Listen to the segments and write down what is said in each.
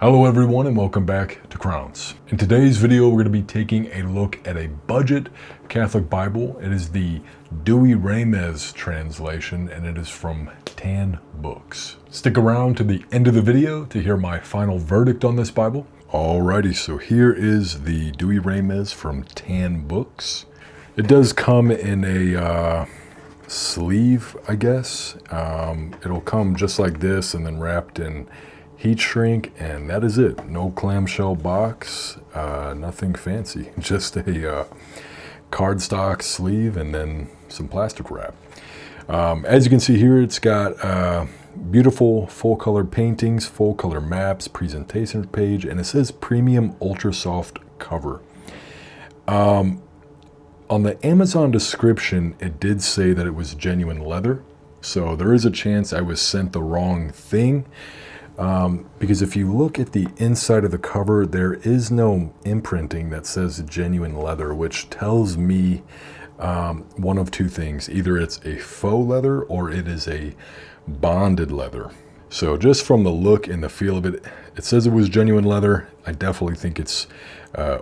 Hello everyone and welcome back to Crowns. In today's video we're going to be taking a look at a budget Catholic Bible. It is the Douay-Rheims translation and it is from Tan Books. Stick around to the end of the video to hear my final verdict on this Bible. Alrighty, so here is the Douay-Rheims from Tan Books. It does come in a sleeve, I guess. It'll come just like this and then wrapped in heat shrink, and that is it. No clamshell box, nothing fancy. Just a cardstock sleeve and then some plastic wrap. As you can see here, it's got beautiful full color paintings, full color maps, presentation page, and it says premium ultra soft cover. On the Amazon description, it did say that it was genuine leather. So there is a chance I was sent the wrong thing. Because if you look at the inside of the cover, there is no imprinting that says genuine leather, which tells me one of two things. Either it's a faux leather or it is a bonded leather. So just from the look and the feel of it, it says it was genuine leather. I definitely think it's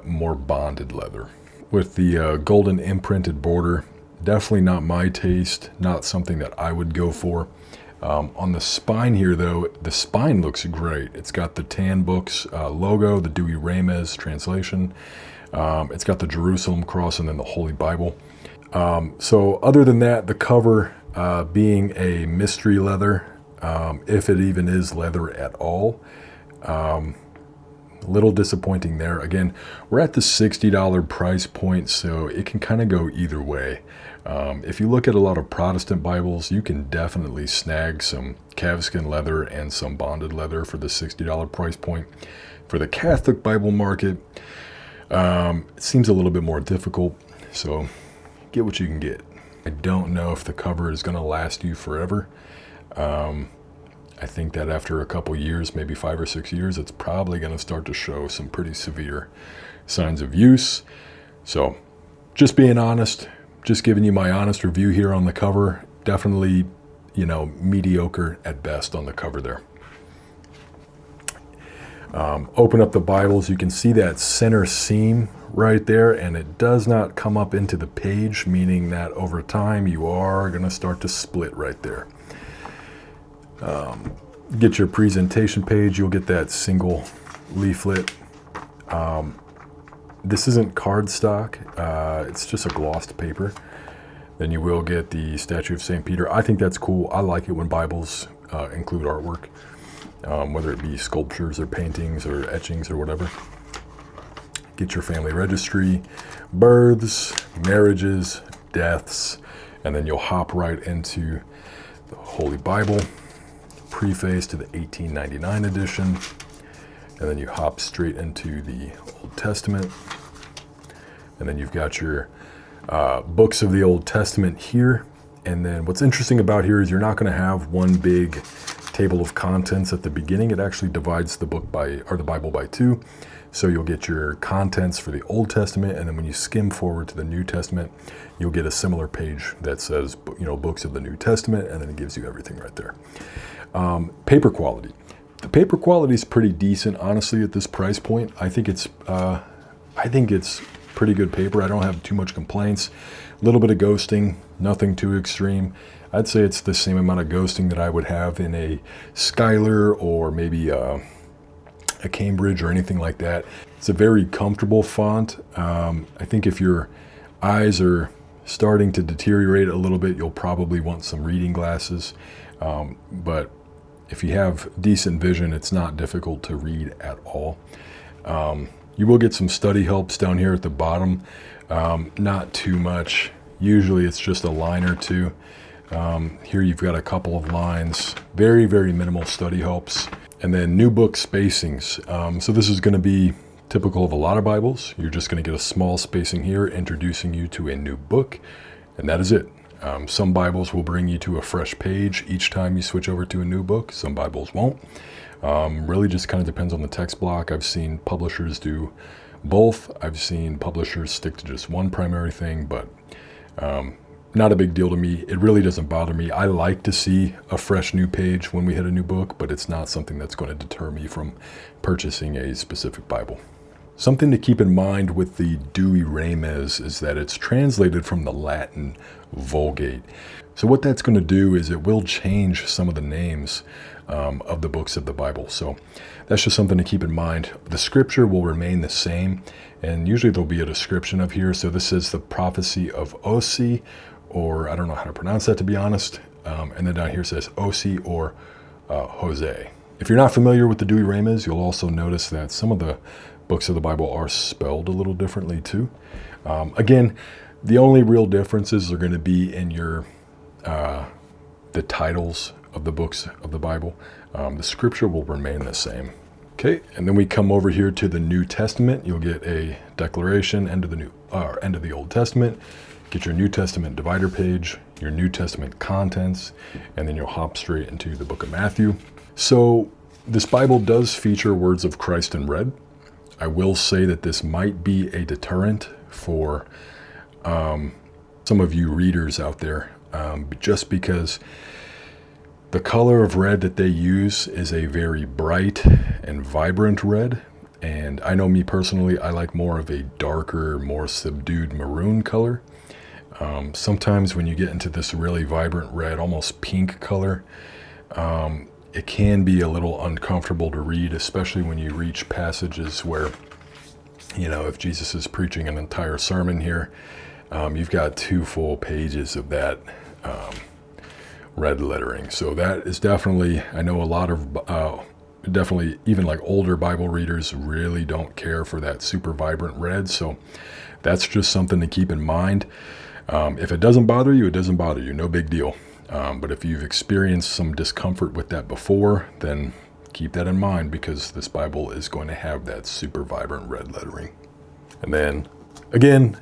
more bonded leather. With the golden imprinted border, definitely not my taste, not something that I would go for. On the spine here, though, the spine looks great. It's got the Tan Books logo, the Douay-Rheims translation. It's got the Jerusalem cross and then the Holy Bible. So other than that, the cover being a mystery leather, if it even is leather at all, a little disappointing there. Again, we're at the $60 price point, so it can kind of go either way. If you look at a lot of Protestant Bibles, you can definitely snag some calfskin leather and some bonded leather for the $60 price point. For the Catholic Bible market, it seems a little bit more difficult, so get what you can get. I don't know if the cover is going to last you forever. I think that after a couple years, maybe 5 or 6 years, it's probably going to start to show some pretty severe signs of use. So just being honest, just giving you my honest review here on the cover. Definitely, mediocre at best on the cover there. Open up the Bibles, you can see that center seam right there, and it does not come up into the page, meaning that over time you are going to start to split right there. Get your presentation page, you'll get that single leaflet. This isn't cardstock, it's just a glossed paper. Then you will get the statue of St. Peter. I think that's cool. I like it when Bibles include artwork, whether it be sculptures or paintings or etchings or whatever. Get your family registry, births, marriages, deaths, and then you'll hop right into the Holy Bible, preface to the 1899 edition. And then you hop straight into the Old Testament. And then you've got your books of the Old Testament here. And then what's interesting about here is you're not going to have one big table of contents at the beginning. It actually divides the Bible by two. So you'll get your contents for the Old Testament, and then when you skim forward to the New Testament, you'll get a similar page that says, books of the New Testament, and then it gives you everything right there. Paper quality. The paper quality is pretty decent, honestly, at this price point. I think it's pretty good paper. I don't have too much complaints. A little bit of ghosting, nothing too extreme. I'd say it's the same amount of ghosting that I would have in a Schuyler or maybe a Cambridge or anything like that. It's a very comfortable font. I think if your eyes are starting to deteriorate a little bit, you'll probably want some reading glasses. But if you have decent vision, it's not difficult to read at all. You will get some study helps down here at the bottom. Not too much. Usually it's just a line or two. Here you've got a couple of lines. Very, very minimal study helps. And then new book spacings. So this is going to be typical of a lot of Bibles. You're just going to get a small spacing here introducing you to a new book. And that is it. Some Bibles will bring you to a fresh page each time you switch over to a new book. Some Bibles won't. Really just kind of depends on the text block. I've seen publishers do both. I've seen publishers stick to just one primary thing, but not a big deal to me. It really doesn't bother me. I like to see a fresh new page when we hit a new book, but it's not something that's going to deter me from purchasing a specific Bible. Something to keep in mind with the Douay-Rheims is that it's translated from the Latin Vulgate. So what that's going to do is it will change some of the names of the books of the Bible. So that's just something to keep in mind. The scripture will remain the same, and usually there'll be a description of here. So this is the prophecy of Osee, or I don't know how to pronounce that, to be honest. And then down here says Osee or Jose. If you're not familiar with the Douay-Rheims, you'll also notice that some of the books of the Bible are spelled a little differently too. Again, the only real differences are going to be in your the titles of the books of the Bible. The scripture will remain the same. Okay, and then we come over here to the New Testament. You'll get a declaration, end of the Old Testament. Get your New Testament divider page, your New Testament contents, and then you'll hop straight into the book of Matthew. So this Bible does feature words of Christ in red. I will say that this might be a deterrent for some of you readers out there, just because the color of red that they use is a very bright and vibrant red. And I know me personally, I like more of a darker, more subdued maroon color. Sometimes when you get into this really vibrant red, almost pink color, it can be a little uncomfortable to read, especially when you reach passages where, you know, if Jesus is preaching an entire sermon here, you've got 2 full pages of that red lettering. So that is definitely, I know a lot of, definitely even like older Bible readers really don't care for that super vibrant red. So that's just something to keep in mind. If it doesn't bother you, it doesn't bother you. No big deal. But if you've experienced some discomfort with that before, then keep that in mind, because this Bible is going to have that super vibrant red lettering. And then again,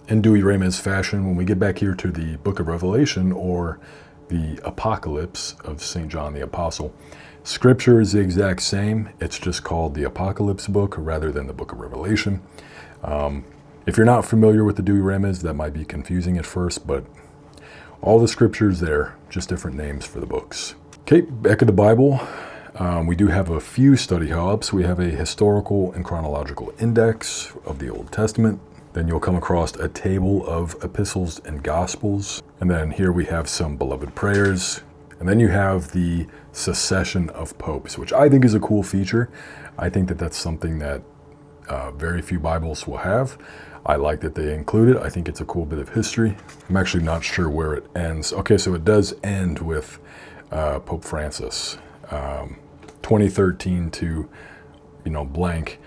in Douay-Rheims fashion, when we get back here to the book of Revelation, or the Apocalypse of St. John the Apostle, scripture is the exact same. It's just called the Apocalypse book rather than the book of Revelation. If you're not familiar with the Douay-Rheims, that might be confusing at first, but all the scriptures there, just different names for the books. Okay, back of the Bible, we do have a few study hubs. We have a historical and chronological index of the Old Testament. Then you'll come across a table of epistles and gospels. And then here we have some beloved prayers. And then you have the succession of popes, which I think is a cool feature. I think that that's something that very few Bibles will have. I like that they include it. I think it's a cool bit of history. I'm actually not sure where it ends. Okay, so it does end with Pope Francis, 2013 to, blank.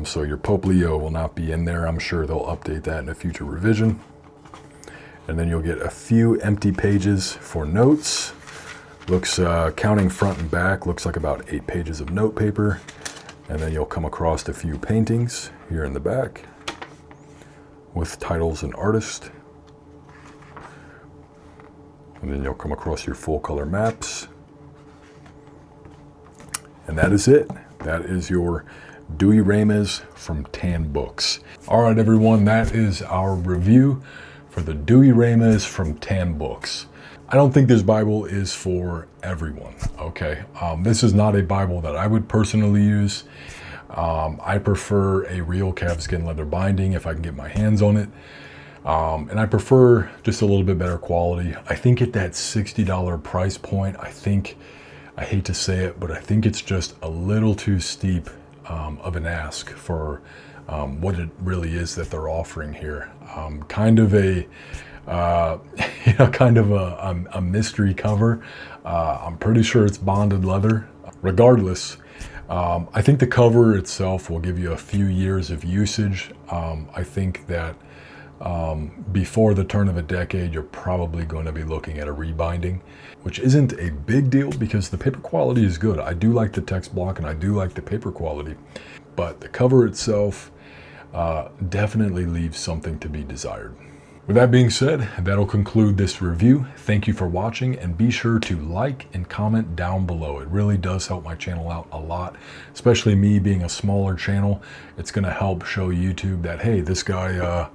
So your Pope Leo will not be in there. I'm sure they'll update that in a future revision. And then you'll get a few empty pages for notes. Looks, counting front and back, looks like about 8 pages of note paper. And then you'll come across a few paintings here in the back with titles and artists. And then you'll come across your full color maps. And that is it. That is your Douay-Rheims from Tan Books. All right, everyone, that is our review for the Douay-Rheims from Tan Books. I don't think this Bible is for everyone, okay? This is not a Bible that I would personally use. I prefer a real calfskin leather binding if I can get my hands on it. And I prefer just a little bit better quality. I think at that $60 price point, I hate to say it, but I think it's just a little too steep of an ask for what it really is that they're offering here. Kind of a mystery cover. I'm pretty sure it's bonded leather. Regardless, I think the cover itself will give you a few years of usage. I think that before the turn of a decade, you're probably going to be looking at a rebinding, which isn't a big deal because the paper quality is good. I do like the text block and I do like the paper quality, but the cover itself definitely leaves something to be desired. With that being said, that'll conclude this review. Thank you for watching, and be sure to like and comment down below. It really does help my channel out a lot, especially me being a smaller channel. It's going to help show YouTube that, hey, this guy,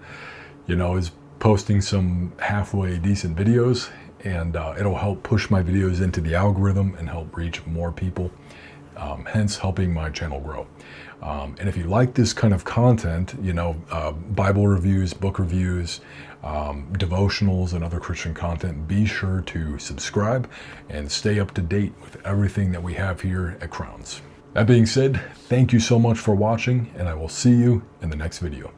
is posting some halfway decent videos, and it'll help push my videos into the algorithm and help reach more people, hence helping my channel grow. And if you like this kind of content, Bible reviews, book reviews, devotionals, and other Christian content, be sure to subscribe and stay up to date with everything that we have here at Crowns. That being said, thank you so much for watching, and I will see you in the next video.